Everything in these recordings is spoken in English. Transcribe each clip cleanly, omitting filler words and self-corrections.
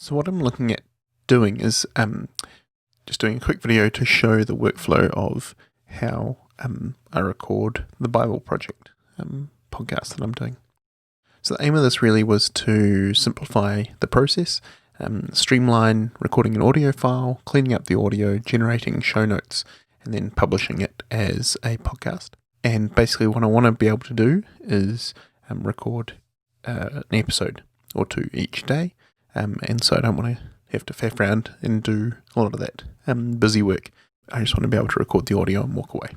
So what I'm looking at doing is just doing a quick video to show the workflow of how I record the Bible project podcast that I'm doing. So the aim of this really was to simplify the process, streamline recording an audio file, cleaning up the audio, generating show notes, and then publishing it as a podcast. And basically what I want to be able to do is record an episode or two each day. And so I don't want to have to faff around and do a lot of that busy work. I just want to be able to record the audio and walk away.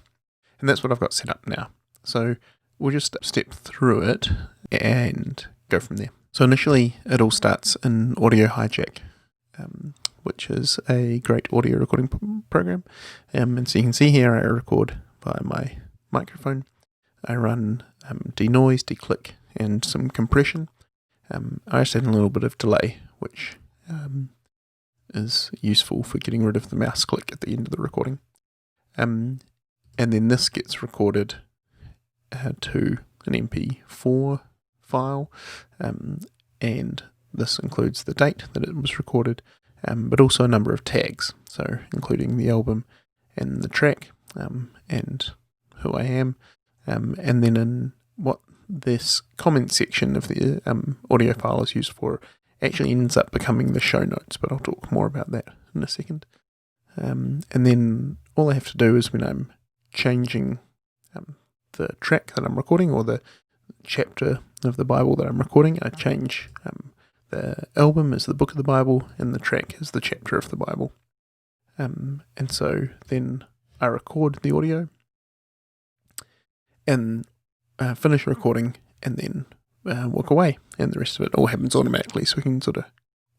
And that's what I've got set up now. So we'll just step through it and go from there. So initially it all starts in Audio Hijack, which is a great audio recording program. And so you can see here I record via my microphone. I run Denoise, Declick, and some compression. I just add a little bit of delay, which is useful for getting rid of the mouse click at the end of the recording. And then this gets recorded to an MP4 file, and this includes the date that it was recorded, but also a number of tags, so including the album and the track, and who I am, and then in what this comment section of the audio file is used for actually ends up becoming the show notes, but I'll talk more about that in a second. And then all I have to do is when I'm changing the track that I'm recording or the chapter of the Bible that I'm recording, I change the album as the book of the Bible and the track as the chapter of the Bible. And so then I record the audio and finish recording and then walk away, and the rest of it all happens automatically, so we can sort of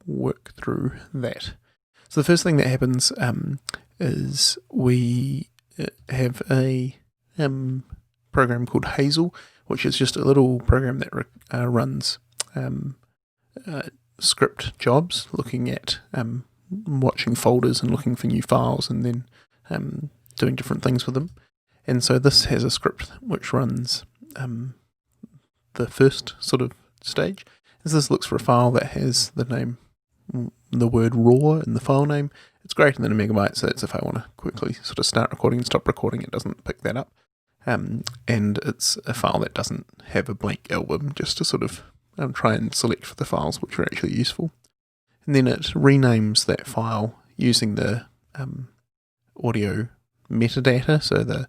work through that. So the first thing that happens is we have a program called Hazel, which is just a little program that runs script jobs, looking at watching folders and looking for new files and then doing different things with them. And so this has a script which runs the first sort of stage. As this looks for a file that has the name, the word raw in the file name. It's greater than a megabyte, so that's if I want to quickly sort of start recording and stop recording, it doesn't pick that up. And it's a file that doesn't have a blank album, just to sort of try and select for the files which are actually useful. And then it renames that file using the audio metadata, so the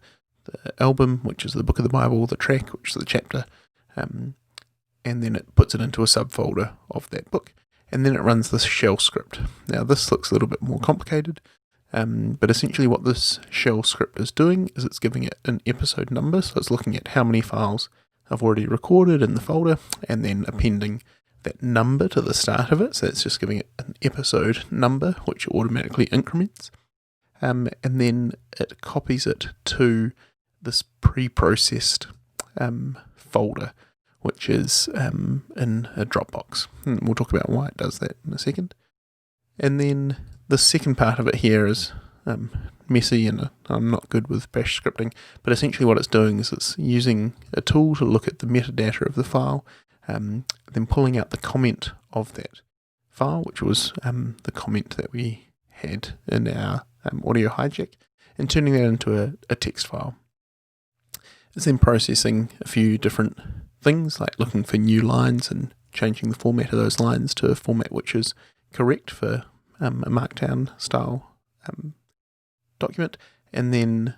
album, which is the book of the Bible, the track, which is the chapter, and then it puts it into a subfolder of that book, and then it runs this shell script. Now this looks a little bit more complicated, but essentially what this shell script is doing is it's giving it an episode number, so it's looking at how many files I've already recorded in the folder, and then appending that number to the start of it, so it's just giving it an episode number, which automatically increments, and then it copies it to this preprocessed folder, which is in a Dropbox. And we'll talk about why it does that in a second. And then the second part of it here is messy, and I'm not good with bash scripting, but essentially what it's doing is it's using a tool to look at the metadata of the file, then pulling out the comment of that file, which was the comment that we had in our Audio Hijack, and turning that into a text file. It's then processing a few different things, like looking for new lines and changing the format of those lines to a format which is correct for a markdown style document, and then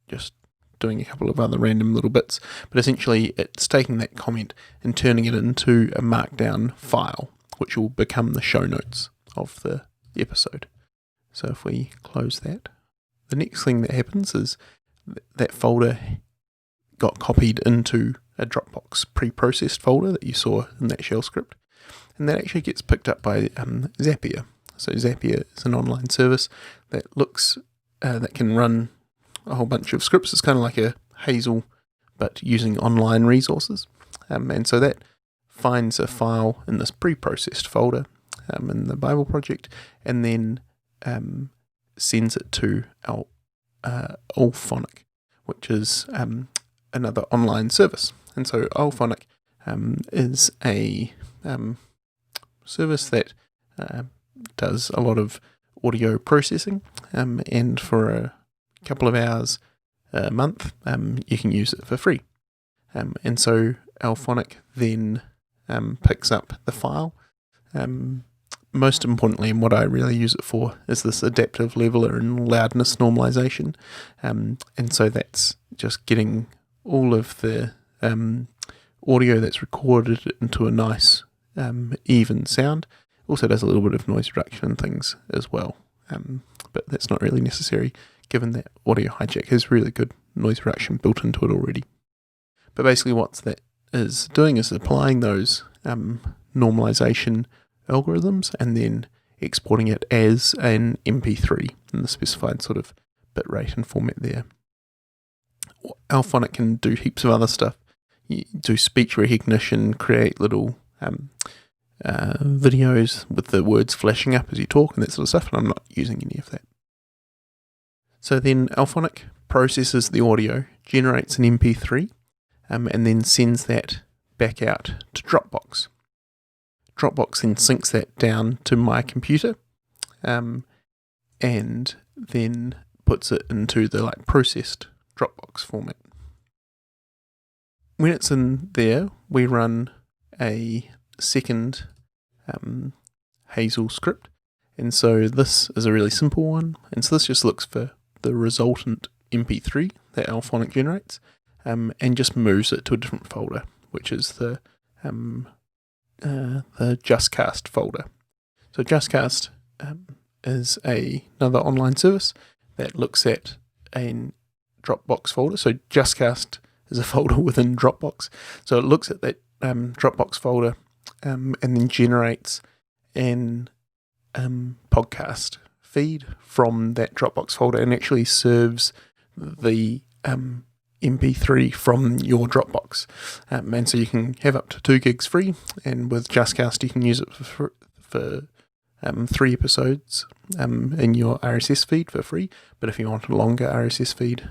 just doing a couple of other random little bits. But essentially it's taking that comment and turning it into a markdown file, which will become the show notes of the episode. So if we close that, the next thing that happens is that folder got copied into a Dropbox preprocessed folder that you saw in that shell script, and that actually gets picked up by Zapier. So Zapier is an online service that looks that can run a whole bunch of scripts. It's kind of like a Hazel, but using online resources, and so that finds a file in this preprocessed folder in the Bible project, and then sends it to our Auphonic, which is another online service. And so Auphonic is a service that does a lot of audio processing, and for a couple of hours a month, you can use it for free. And so Auphonic then picks up the file. Most importantly, and what I really use it for, is this adaptive leveler and loudness normalization. And so that's just getting all of the audio that's recorded into a nice even sound. Also does a little bit of noise reduction and things as well, but that's not really necessary given that Audio Hijack has really good noise reduction built into it already. But basically what that is doing is applying those normalization algorithms and then exporting it as an MP3 in the specified sort of bitrate and format there. Auphonic can do heaps of other stuff. You do speech recognition, create little videos with the words flashing up as you talk and that sort of stuff, and I'm not using any of that. So then Auphonic processes the audio, generates an MP3, and then sends that back out to Dropbox. Dropbox then syncs that down to my computer, and then puts it into the processed Dropbox format. When it's in there, we run a second Hazel script, and so this is a really simple one, and so this just looks for the resultant MP3 that Auphonic generates, and just moves it to a different folder, which is the JustCast folder. So JustCast is another online service that looks at a Dropbox folder. So JustCast is a folder within Dropbox. So it looks at that Dropbox folder and then generates an podcast feed from that Dropbox folder and actually serves the MP3 from your Dropbox. And so you can have up to 2 gigs free, and with JustCast you can use it for 3 episodes in your RSS feed for free. But if you want a longer RSS feed,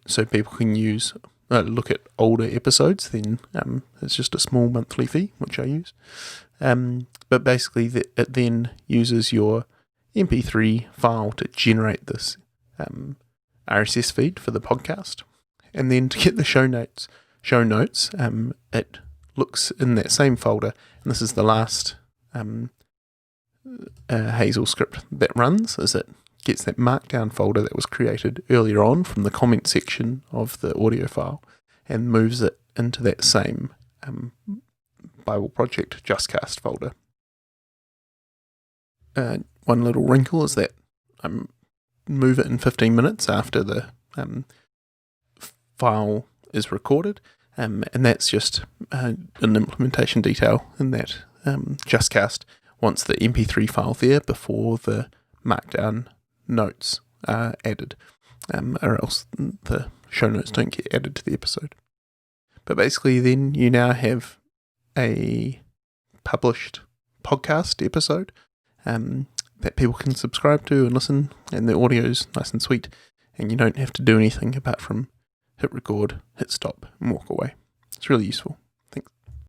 so people can use look at older episodes, then it's just a small monthly fee, which I use. But basically it then uses your MP3 file to generate this RSS feed for the podcast, and then to get the show notes, it looks in that same folder, and this is the last Hazel script that runs, is it gets that markdown folder that was created earlier on from the comment section of the audio file and moves it into that same Bible Project JustCast folder. One little wrinkle is that I move it in 15 minutes after the file is recorded, and that's just an implementation detail in that JustCast wants the MP3 file there before the markdown notes are added, or else the show notes don't get added to the episode. But basically then you now have a published podcast episode that people can subscribe to and listen, and the audio's nice and sweet, and you don't have to do anything apart from hit record, hit stop, and walk away. It's really useful.